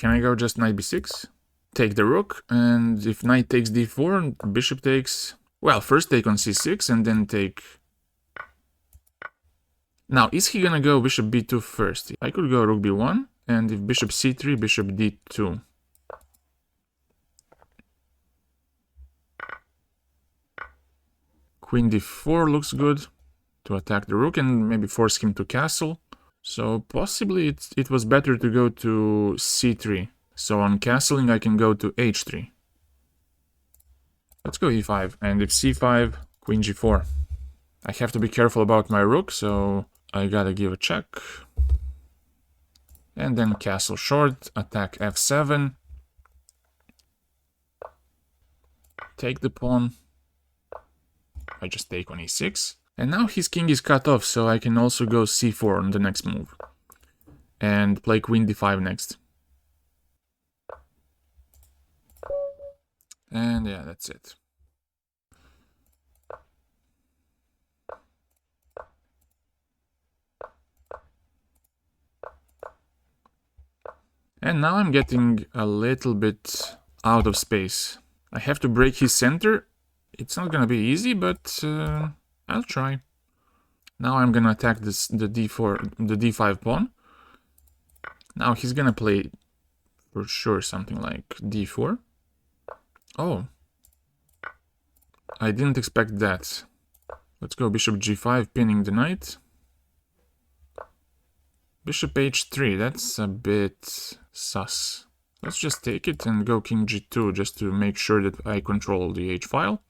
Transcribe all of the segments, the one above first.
Can I go just knight b6? Take the rook, and if knight takes d4, bishop takes... Well, first take on c6 and then take... Now, is he gonna go bishop b2 first? I could go rook b1, and if bishop c3, bishop d2. Queen d4 looks good to attack the rook and maybe force him to castle. So possibly it was better to go to c3. So on castling I can go to h3. Let's go e5, and if c5, queen g4. I have to be careful about my rook, so I gotta give a check. And then castle short, attack f7. Take the pawn. I just take on e6. And now his king is cut off, so I can also go c4 on the next move. And play queen d5 next. And yeah, that's it. And now I'm getting a little bit out of space. I have to break his center. It's not gonna be easy, but I'll try. Now I'm gonna attack the d5 pawn. Now he's gonna play for sure something like d4. Oh, I didn't expect that. Let's go bishop g5, pinning the knight. Bishop h3, that's a bit sus. Let's just take it and go king g2 just to make sure that I control the h-file.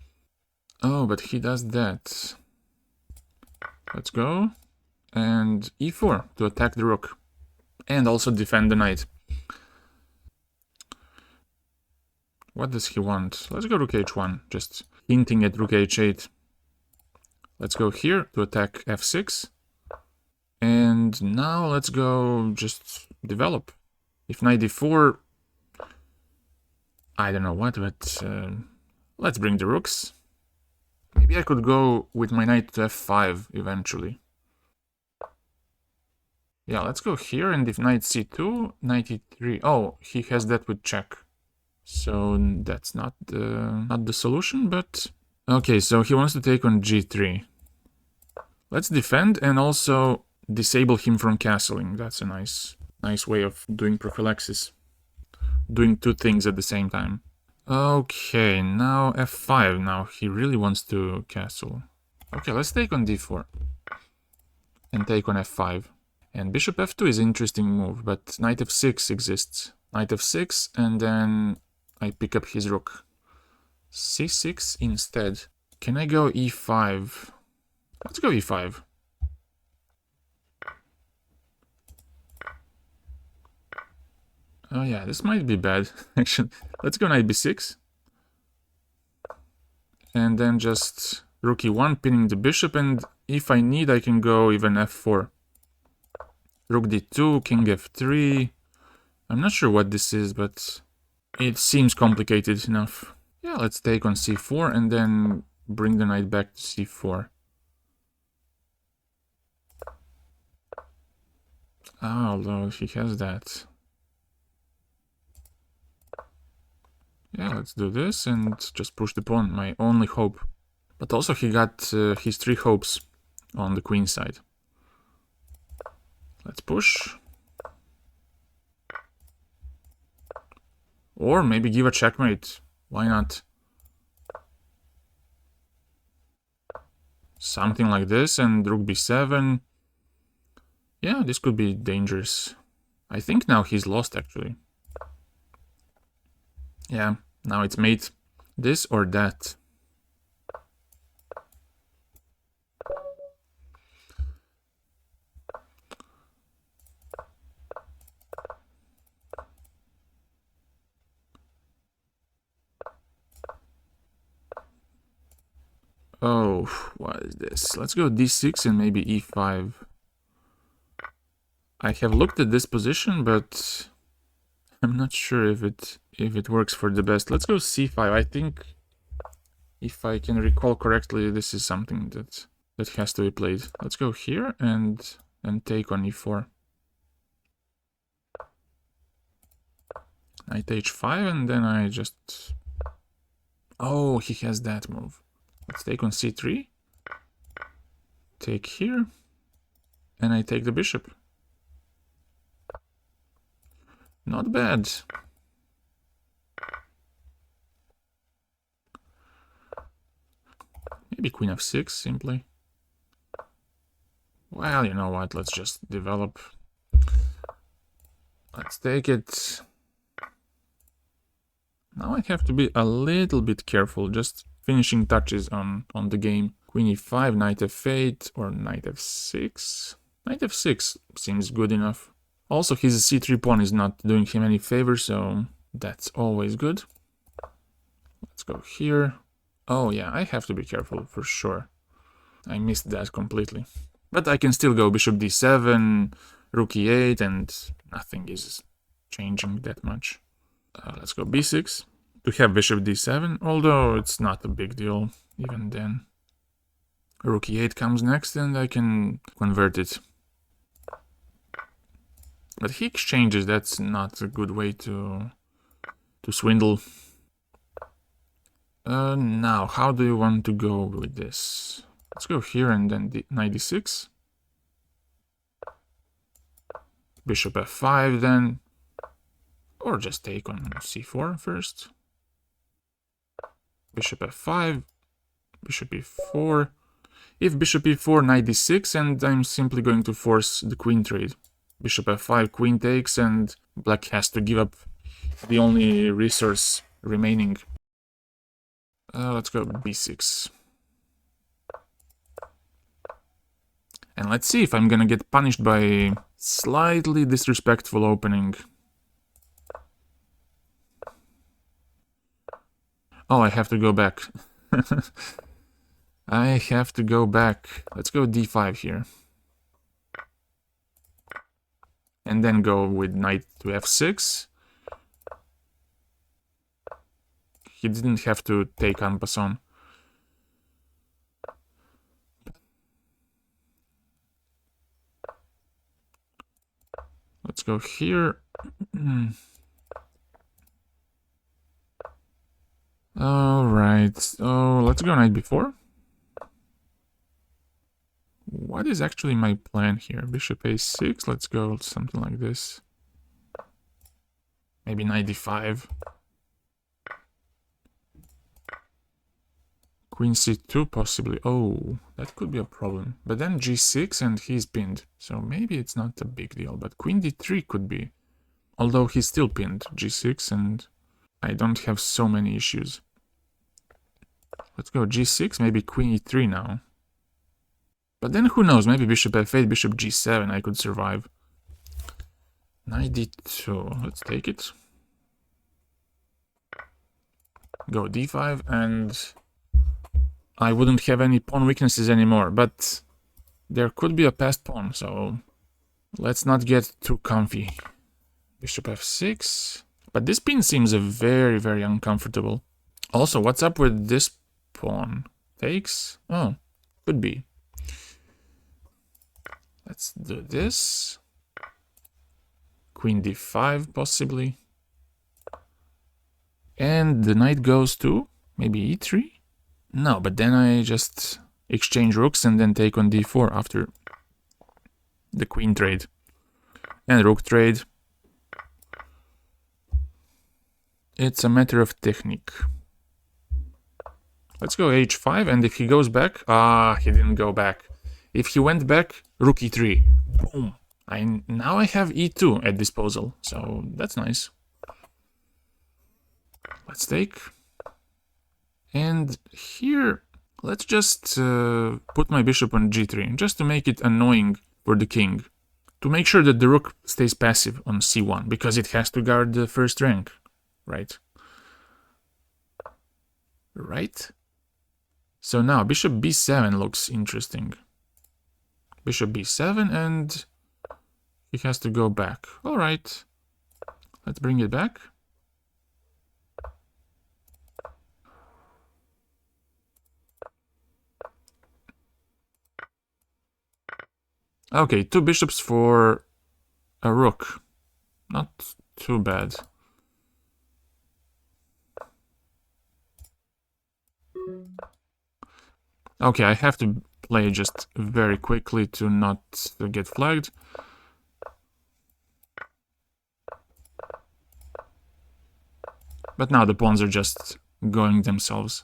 Oh, but he does that. Let's go. And e4 to attack the rook. And also defend the knight. What does he want? Let's go rook h1, just hinting at rook h8. Let's go here to attack f6. And now let's go just develop. If knight d4, I don't know what, but let's bring the rooks. Maybe I could go with my knight to f5 eventually. Yeah, let's go here, and if knight c2, knight e3. Oh, he has that with check. So that's not the solution, but... Okay, so he wants to take on g3. Let's defend and also disable him from castling. That's a nice way of doing prophylaxis. Doing two things at the same time. Okay, now f5. Now he really wants to castle. Okay, let's take on d4. And take on f5. And bishop f2 is an interesting move, but knight f6 exists. Knight f6, and then I pick up his rook. c6 instead. Can I go e5? Let's go e5. Oh yeah, this might be bad, actually. Let's go knight b6. And then just rook e1, pinning the bishop, and if I need, I can go even f4. Rook d2, king f3. I'm not sure what this is, but it seems complicated enough. Yeah, let's take on c4 and then bring the knight back to c4. Although he has that. Yeah, let's do this and just push the pawn, my only hope. But also he got his 3 hopes on the queen side. Let's push. Or maybe give a checkmate. Why not? Something like this, and rook b7. Yeah, this could be dangerous. I think now he's lost, actually. Yeah, now it's mate. This or that. Oh, what is this? Let's go d6 and maybe e5. I have looked at this position, but I'm not sure if it works for the best. Let's go c5. I think, if I can recall correctly, this is something that has to be played. Let's go here and take on e4. Knight h5, and then I just... Oh, he has that move. Let's take on c3. Take here. And I take the bishop. Not bad. Maybe queen f6, simply. Well, you know what, let's just develop. Let's take it. Now I have to be a little bit careful, just finishing touches on the game. Queen e5, knight f8, or knight f6. Knight f6 seems good enough. Also, his c3 pawn is not doing him any favor, so that's always good. Let's go here. Oh yeah, I have to be careful for sure. I missed that completely. But I can still go bishop d7, rook e8, and nothing is changing that much. Let's go b6 to have bishop d7, although it's not a big deal even then. Rook e8 comes next and I can convert it. But he exchanges, that's not a good way to swindle. Now, how do you want to go with this? Let's go here and then knight d6. Bishop f5 then. Or just take on c4 first. Bishop f5. Bishop e4. If bishop e4, knight d6, and I'm simply going to force the queen trade. Bishop f5, queen takes, and black has to give up the only resource remaining. Let's go b6. And let's see if I'm gonna get punished by slightly disrespectful opening. Oh, I have to go back. I have to go back. Let's go d5 here. And then go with knight to f6. He didn't have to take en passant. Let's go here. Alright, so let's go knight b4. What is actually my plan here? Bishop a6, let's go something like this. Maybe knight d5. Queen c2 possibly. Oh, that could be a problem. But then g6 and he's pinned. So maybe it's not a big deal. But queen d3 could be. Although he's still pinned. G6 and I don't have so many issues. Let's go g6, maybe queen e3 now. But then who knows, maybe bishop f8, bishop g7 I could survive. Knight d2, let's take it. Go d5 and I wouldn't have any pawn weaknesses anymore, but there could be a passed pawn, so let's not get too comfy. Bishop f6, but this pin seems very, very uncomfortable. Also, what's up with this pawn? Takes? Oh, could be. Let's do this. Queen d5, possibly. And the knight goes to maybe e3? No, but then I just exchange rooks and then take on d4 after the queen trade. And rook trade. It's a matter of technique. Let's go h5, and if he goes back... he didn't go back. If he went back, rook e3. Boom. Now I have e2 at disposal, so that's nice. Let's take. And here, let's just put my bishop on g3, just to make it annoying for the king. To make sure that the rook stays passive on c1, because it has to guard the first rank, right? Right? So now, bishop b7 looks interesting. Bishop b7, and he has to go back. Alright, let's bring it back. Okay, 2 bishops for a rook. Not too bad. Okay, I have to play just very quickly to not get flagged. But now the pawns are just going themselves.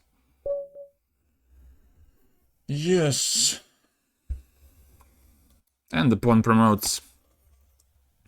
Yes. And the pawn promotes.